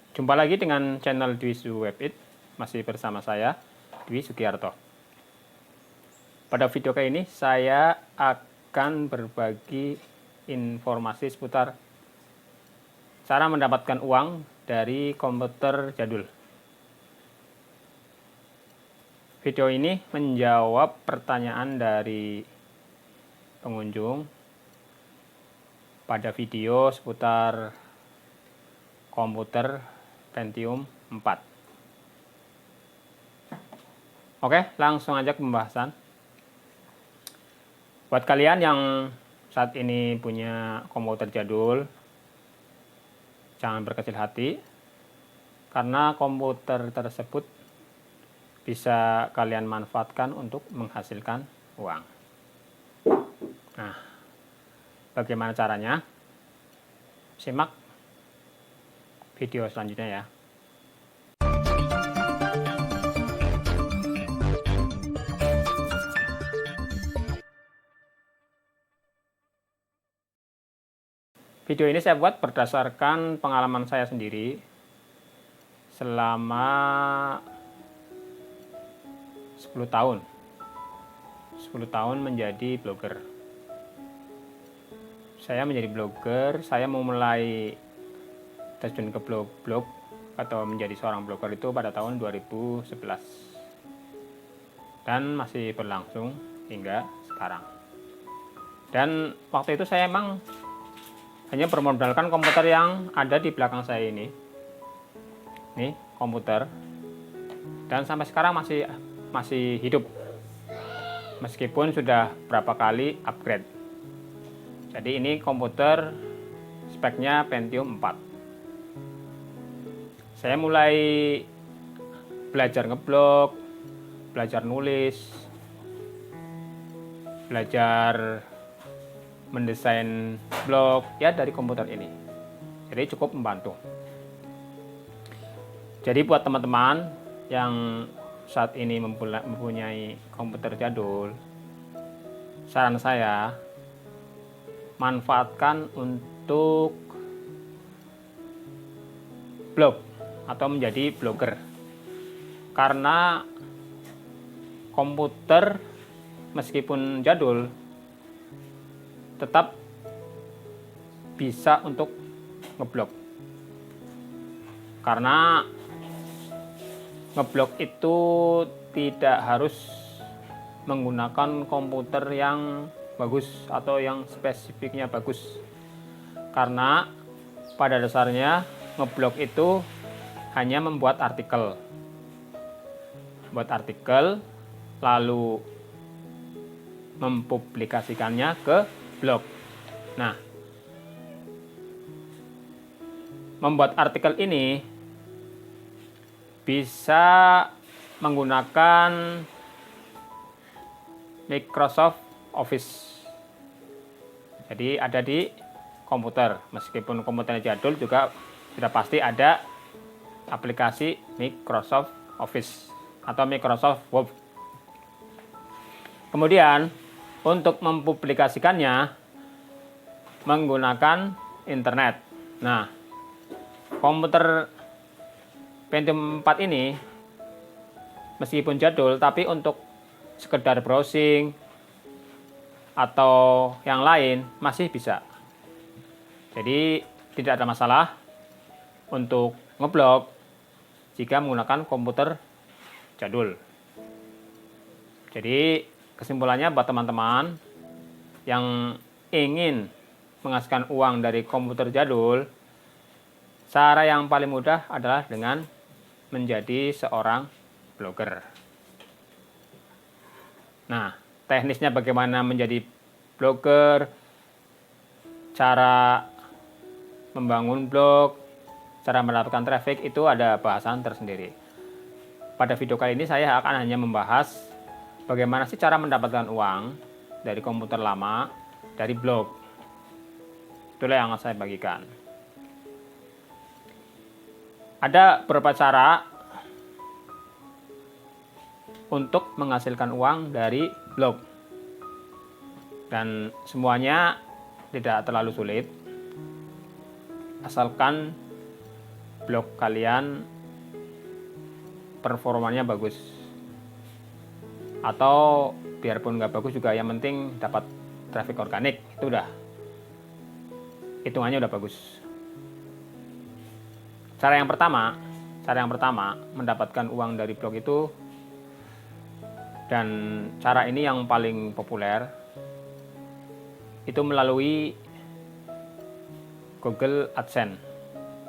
Jumpa lagi dengan channel Dwi Webit, masih bersama saya, Dwi Sugiarto. Pada video kali ini saya akan berbagi informasi seputar cara mendapatkan uang dari komputer jadul. Video ini menjawab pertanyaan dari pengunjung pada video seputar komputer Pentium 4. Oke, langsung aja ke pembahasan. Buat kalian yang saat ini punya komputer jadul, jangan berkecil hati, karena komputer tersebut bisa kalian manfaatkan untuk menghasilkan uang. Nah, bagaimana caranya? Simak video selanjutnya ya. Video ini saya buat berdasarkan pengalaman saya sendiri selama 10 tahun. 10 tahun menjadi blogger. Saya menjadi blogger, saya memulai terjun ke blog atau menjadi seorang blogger itu pada tahun 2011. Dan masih berlangsung hingga sekarang. Dan waktu itu saya emang hanya bermodalkan komputer yang ada di belakang saya ini. Nih, komputer. Dan sampai sekarang masih hidup. Meskipun sudah berapa kali upgrade. Jadi ini komputer speknya Pentium 4. Saya mulai belajar ngeblog, belajar nulis, belajar mendesain blog ya dari komputer ini. Jadi cukup membantu. Jadi buat teman-teman yang saat ini mempunyai komputer jadul, saran saya manfaatkan untuk blog atau menjadi blogger. Karena komputer meskipun jadul tetap bisa untuk ngeblog. Karena ngeblog itu tidak harus menggunakan komputer yang bagus atau yang spesifiknya bagus. Karena pada dasarnya ngeblog itu hanya membuat artikel. Buat artikel lalu mempublikasikannya ke blog. Nah, membuat artikel ini bisa menggunakan Microsoft Office. Jadi ada di komputer, meskipun komputernya jadul juga sudah pasti ada aplikasi Microsoft Office atau Microsoft Word. Kemudian untuk mempublikasikannya menggunakan internet. Nah, komputer Pentium 4 ini meskipun jadul tapi untuk sekedar browsing atau yang lain masih bisa. Jadi tidak ada masalah untuk ngeblog jika menggunakan komputer jadul. Jadi kesimpulannya buat teman-teman yang ingin menghasilkan uang dari komputer jadul, cara yang paling mudah adalah dengan menjadi seorang blogger. Nah, teknisnya bagaimana menjadi blogger, cara membangun blog, cara mendapatkan traffic itu ada bahasan tersendiri. Pada video kali ini saya akan hanya membahas bagaimana sih cara mendapatkan uang dari komputer lama, dari blog. Itulah yang akan saya bagikan. Ada beberapa cara untuk menghasilkan uang dari blog. Dan semuanya tidak terlalu sulit. Asalkan blog kalian performanya bagus, atau biarpun nggak bagus juga yang penting dapat traffic organik, itu udah hitungannya udah bagus. Cara yang pertama mendapatkan uang dari blog itu, dan cara ini yang paling populer, itu melalui Google AdSense.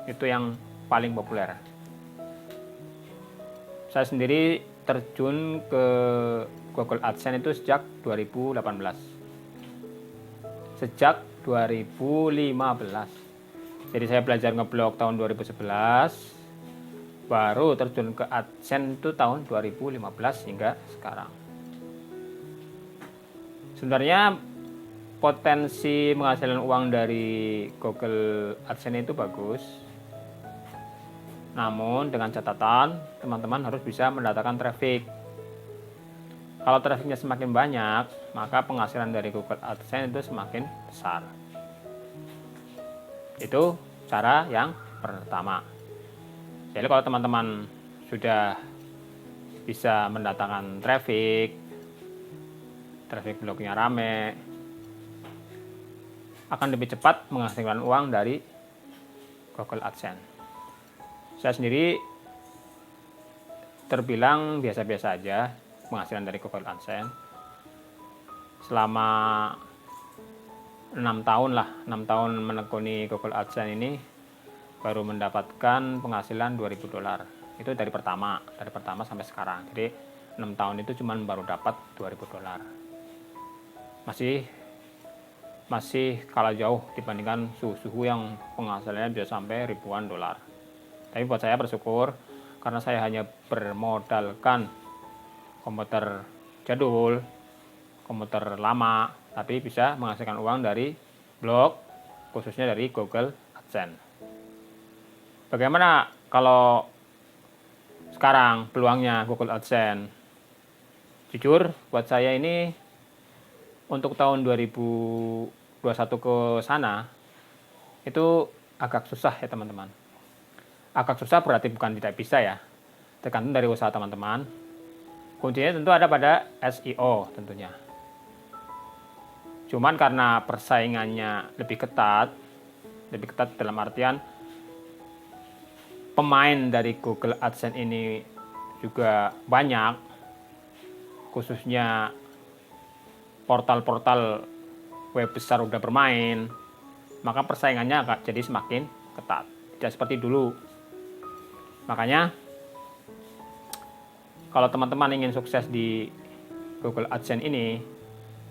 Itu yang paling populer. Saya sendiri terjun ke Google AdSense itu sejak 2018. Sejak 2015. Jadi saya belajar ngeblog tahun 2011, baru terjun ke AdSense itu tahun 2015 hingga sekarang. Sebenarnya potensi menghasilkan uang dari Google AdSense itu bagus. Namun dengan catatan teman-teman harus bisa mendatangkan traffic. Kalau trafficnya semakin banyak, maka penghasilan dari Google AdSense itu semakin besar. Itu cara yang pertama. Jadi kalau teman-teman sudah bisa mendatangkan traffic blognya rame, akan lebih cepat menghasilkan uang dari Google AdSense. Saya sendiri terbilang biasa-biasa aja penghasilan dari Google AdSense. Selama 6 tahun menekuni Google AdSense ini, baru mendapatkan penghasilan $2.000. Itu dari pertama sampai sekarang. Jadi 6 tahun itu cuma baru dapat $2.000. Masih kalah jauh dibandingkan suhu yang penghasilannya bisa sampai ribuan dolar. Tapi buat saya bersyukur, karena saya hanya bermodalkan komputer jadul, komputer lama, tapi bisa menghasilkan uang dari blog, khususnya dari Google AdSense. Bagaimana kalau sekarang peluangnya Google AdSense? Jujur, buat saya ini untuk tahun 2021 ke sana, itu agak susah ya teman-teman. Agak susah berarti bukan tidak bisa ya, tergantung dari usaha teman-teman. Kuncinya tentu ada pada SEO tentunya. Cuman karena persaingannya lebih ketat dalam artian pemain dari Google AdSense ini juga banyak, khususnya portal-portal web besar udah bermain, maka persaingannya agak jadi semakin ketat, tidak seperti dulu. Makanya kalau teman-teman ingin sukses di Google AdSense ini,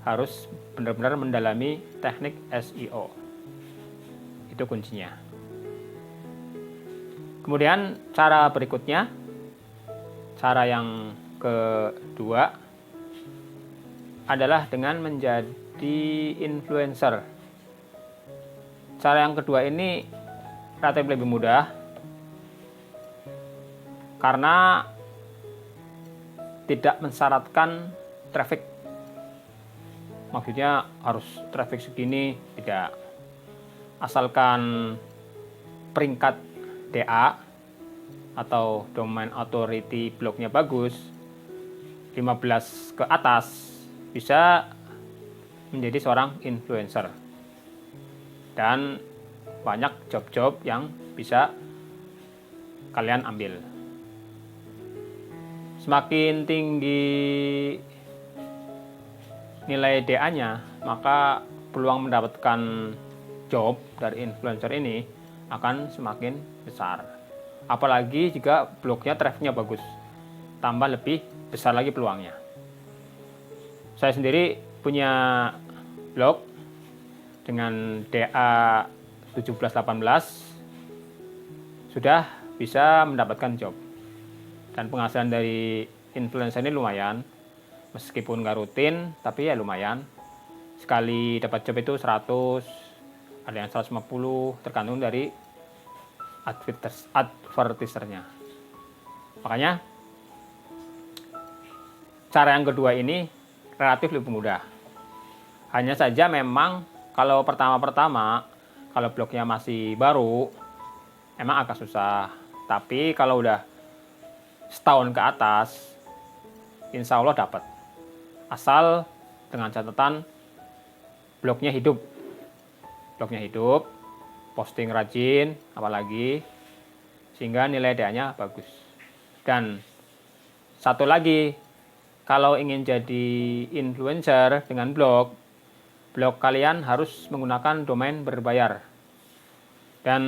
harus benar-benar mendalami teknik SEO. Itu kuncinya. Kemudian cara berikutnya, cara yang kedua adalah dengan menjadi influencer. Cara yang kedua ini relatif lebih mudah, karena tidak mensyaratkan traffic. Maksudnya harus traffic segini, tidak. Asalkan peringkat DA atau domain authority blognya bagus, 15 ke atas, bisa menjadi seorang influencer. Dan banyak job-job yang bisa kalian ambil. Semakin tinggi nilai DA-nya, maka peluang mendapatkan job dari influencer ini akan semakin besar. Apalagi jika blognya trafficnya bagus, tambah lebih besar lagi peluangnya. Saya sendiri punya blog dengan DA 17-18, sudah bisa mendapatkan job. Dan penghasilan dari influencer ini lumayan, meskipun nggak rutin, tapi ya lumayan. Sekali dapat job itu 100, ada yang 150, tergantung dari advertisernya. Makanya cara yang kedua ini relatif lebih mudah. Hanya saja memang kalau pertama-pertama, kalau blognya masih baru, emang agak susah. Tapi kalau udah setahun ke atas, insya Allah dapat. Asal dengan catatan blognya hidup. Blognya hidup, posting rajin, apalagi, sehingga nilai DA-nya bagus. Dan satu lagi, kalau ingin jadi influencer dengan blog kalian harus menggunakan domain berbayar. Dan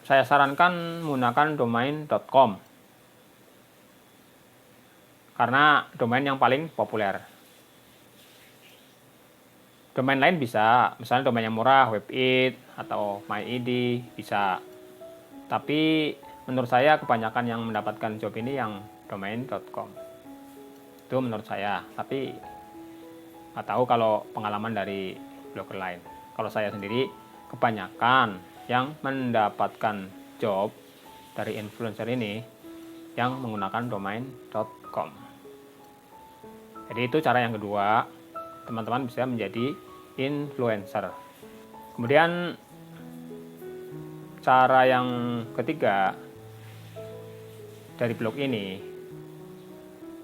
saya sarankan menggunakan domain.com. Karena domain yang paling populer. Domain lain bisa, misalnya domain yang murah, Webit atau MyID bisa. Tapi menurut saya kebanyakan yang mendapatkan job ini yang domain.com. Itu menurut saya, tapi nggak tahu kalau pengalaman dari blogger lain. Kalau saya sendiri, kebanyakan yang mendapatkan job dari influencer ini yang menggunakan domain.com. Jadi itu cara yang kedua, teman-teman bisa menjadi influencer. Kemudian cara yang ketiga dari blog ini,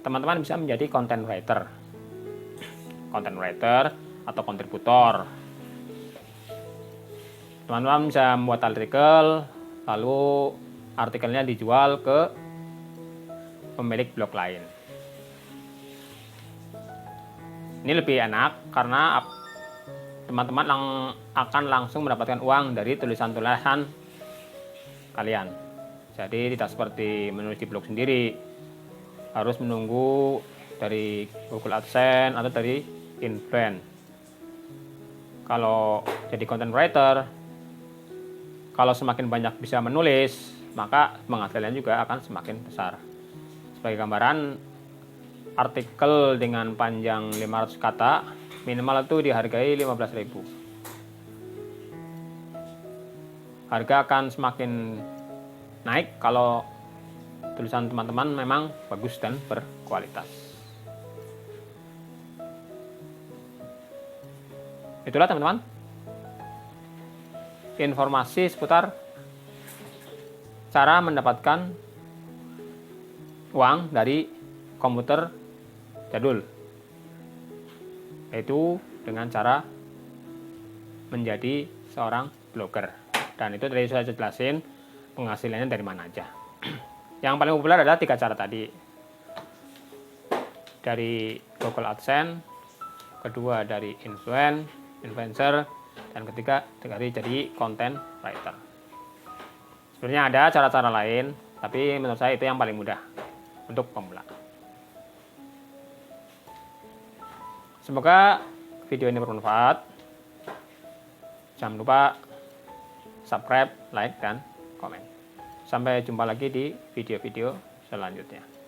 teman-teman bisa menjadi content writer. Content writer atau kontributor. Teman-teman bisa membuat artikel, lalu artikelnya dijual ke pemilik blog lain. Ini lebih enak karena teman-teman akan langsung mendapatkan uang dari tulisan-tulisan kalian. Jadi tidak seperti menulis di blog sendiri, harus menunggu dari Google AdSense atau dari influence. Kalau jadi content writer, kalau semakin banyak bisa menulis, maka semangat kalian juga akan semakin besar. Sebagai gambaran, artikel dengan panjang 500 kata minimal itu dihargai 15.000. Harga akan semakin naik kalau tulisan teman-teman memang bagus dan berkualitas. Itulah teman-teman informasi seputar cara mendapatkan uang dari komputer jadul, yaitu dengan cara menjadi seorang blogger. Dan itu tadi saya jelasin penghasilannya dari mana aja. Yang paling populer adalah 3 cara tadi. Dari Google AdSense, kedua dari influencer, dan ketiga dari jadi content writer. Sebenarnya ada cara-cara lain, tapi menurut saya itu yang paling mudah untuk pemula. Semoga video ini bermanfaat. Jangan lupa subscribe, like, dan komen. Sampai jumpa lagi di video-video selanjutnya.